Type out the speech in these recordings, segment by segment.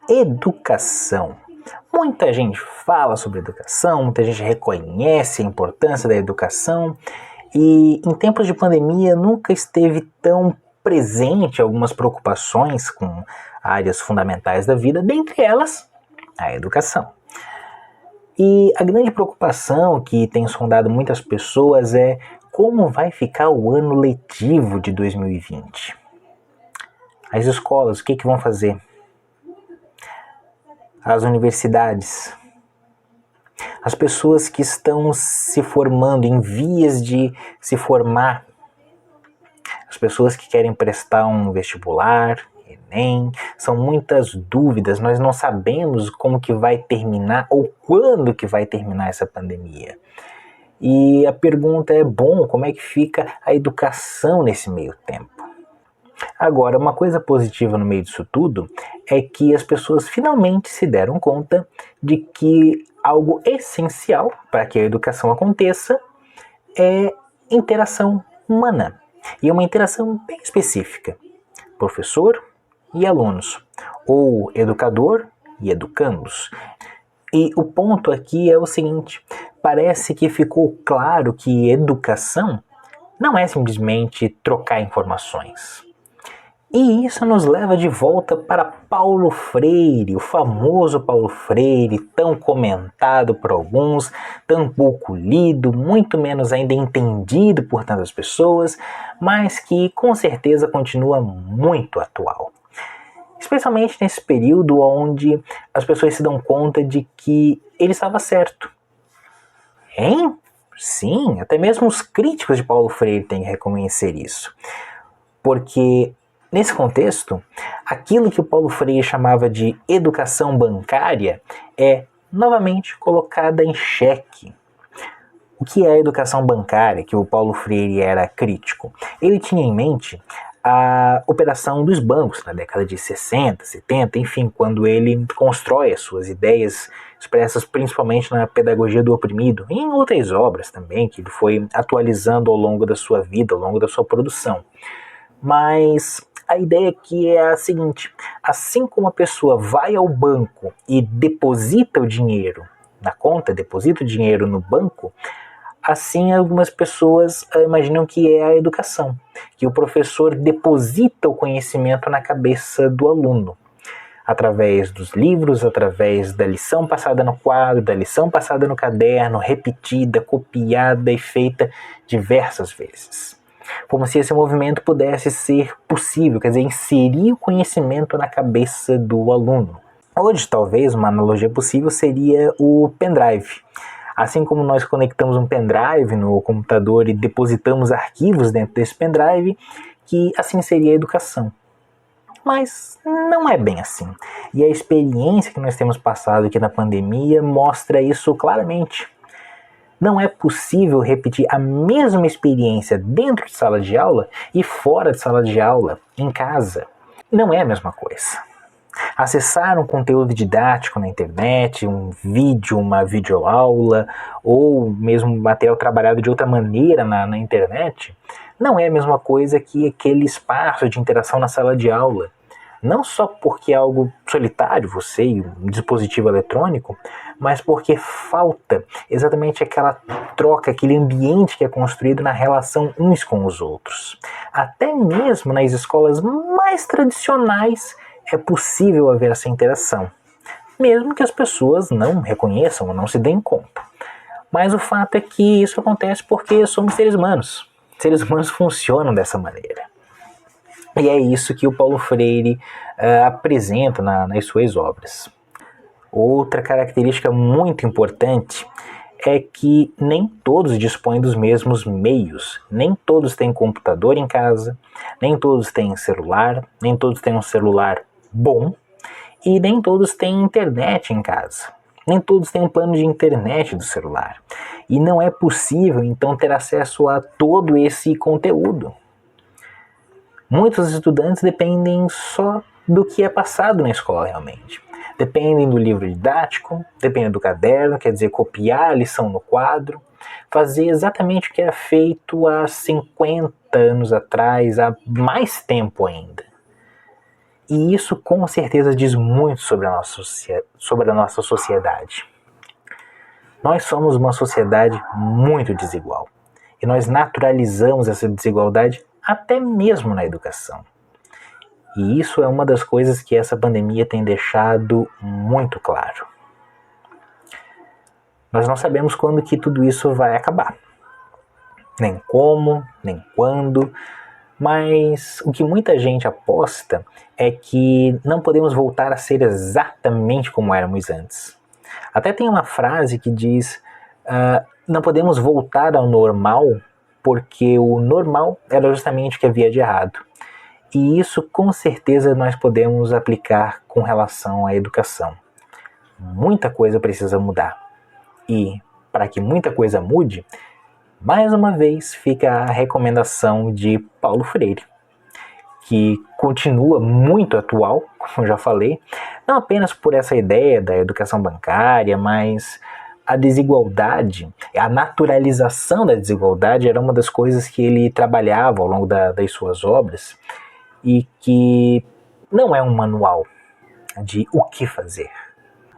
Educação. Muita gente fala sobre educação, muita gente reconhece a importância da educação e em tempos de pandemia nunca esteve tão presente algumas preocupações com áreas fundamentais da vida, dentre elas a educação. E a grande preocupação que tem sondado muitas pessoas é como vai ficar o ano letivo de 2020. As escolas, o que vão fazer? As universidades, as pessoas que estão se formando, em vias de se formar, as pessoas que querem prestar um vestibular, Enem, são muitas dúvidas, nós não sabemos como que vai terminar ou quando que vai terminar essa pandemia. E a pergunta é, como é que fica a educação nesse meio tempo? Agora, uma coisa positiva no meio disso tudo é que as pessoas finalmente se deram conta de que algo essencial para que a educação aconteça é interação humana. E é uma interação bem específica. Professor e alunos, ou educador e educandos. E o ponto aqui é o seguinte, parece que ficou claro que educação não é simplesmente trocar informações. E isso nos leva de volta para Paulo Freire, o famoso Paulo Freire, tão comentado por alguns, tão pouco lido, muito menos ainda entendido por tantas pessoas, mas que com certeza continua muito atual. Especialmente nesse período onde as pessoas se dão conta de que ele estava certo. Hein? Sim, até mesmo os críticos de Paulo Freire têm que reconhecer isso. Porque nesse contexto, aquilo que o Paulo Freire chamava de educação bancária é novamente colocada em xeque. O que é a educação bancária, que o Paulo Freire era crítico? Ele tinha em mente a operação dos bancos na década de 60, 70, enfim, quando ele constrói as suas ideias expressas principalmente na Pedagogia do Oprimido, e em outras obras também, que ele foi atualizando ao longo da sua vida, ao longo da sua produção. Mas a ideia aqui é a seguinte, assim como a pessoa vai ao banco e deposita o dinheiro na conta, deposita o dinheiro no banco, assim algumas pessoas imaginam que é a educação, que o professor deposita o conhecimento na cabeça do aluno, através dos livros, através da lição passada no quadro, da lição passada no caderno, repetida, copiada e feita diversas vezes. Como se esse movimento pudesse ser possível, quer dizer, inserir o conhecimento na cabeça do aluno. Hoje, talvez, uma analogia possível seria o pendrive. Assim como nós conectamos um pendrive no computador e depositamos arquivos dentro desse pendrive, que assim seria a educação. Mas não é bem assim. E a experiência que nós temos passado aqui na pandemia mostra isso claramente. Não é possível repetir a mesma experiência dentro de sala de aula e fora de sala de aula, em casa. Não é a mesma coisa. Acessar um conteúdo didático na internet, um vídeo, uma videoaula, ou mesmo material trabalhado de outra maneira na internet, não é a mesma coisa que aquele espaço de interação na sala de aula. Não só porque é algo solitário, você e um dispositivo eletrônico, mas porque falta exatamente aquela troca, aquele ambiente que é construído na relação uns com os outros. Até mesmo nas escolas mais tradicionais é possível haver essa interação, mesmo que as pessoas não reconheçam ou não se deem conta. Mas o fato é que isso acontece porque somos seres humanos. Seres humanos funcionam dessa maneira. E é isso que o Paulo Freire apresenta nas suas obras. Outra característica muito importante é que nem todos dispõem dos mesmos meios. Nem todos têm computador em casa, nem todos têm celular, nem todos têm um celular bom, e nem todos têm internet em casa. Nem todos têm um plano de internet do celular. E não é possível, então, ter acesso a todo esse conteúdo. Muitos estudantes dependem só do que é passado na escola realmente. Dependem do livro didático, dependem do caderno, quer dizer, copiar a lição no quadro, fazer exatamente o que era feito há 50 anos atrás, há mais tempo ainda. E isso com certeza diz muito sobre a nossa sociedade. Nós somos uma sociedade muito desigual. E nós naturalizamos essa desigualdade até mesmo na educação. E isso é uma das coisas que essa pandemia tem deixado muito claro. Nós não sabemos quando que tudo isso vai acabar. Nem como, nem quando. Mas o que muita gente aposta é que não podemos voltar a ser exatamente como éramos antes. Até tem uma frase que diz: não podemos voltar ao normal porque o normal era justamente o que havia de errado. E isso com certeza nós podemos aplicar com relação à educação. Muita coisa precisa mudar. E para que muita coisa mude, mais uma vez fica a recomendação de Paulo Freire, que continua muito atual, como eu já falei, não apenas por essa ideia da educação bancária, mas a desigualdade, a naturalização da desigualdade era uma das coisas que ele trabalhava ao longo das suas obras e que não é um manual de o que fazer.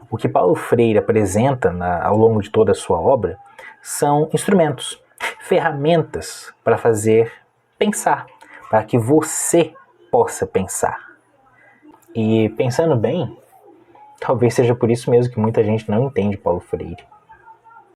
O que Paulo Freire apresenta ao longo de toda a sua obra são instrumentos, ferramentas para fazer pensar, para que você possa pensar. E pensando bem, talvez seja por isso mesmo que muita gente não entende Paulo Freire.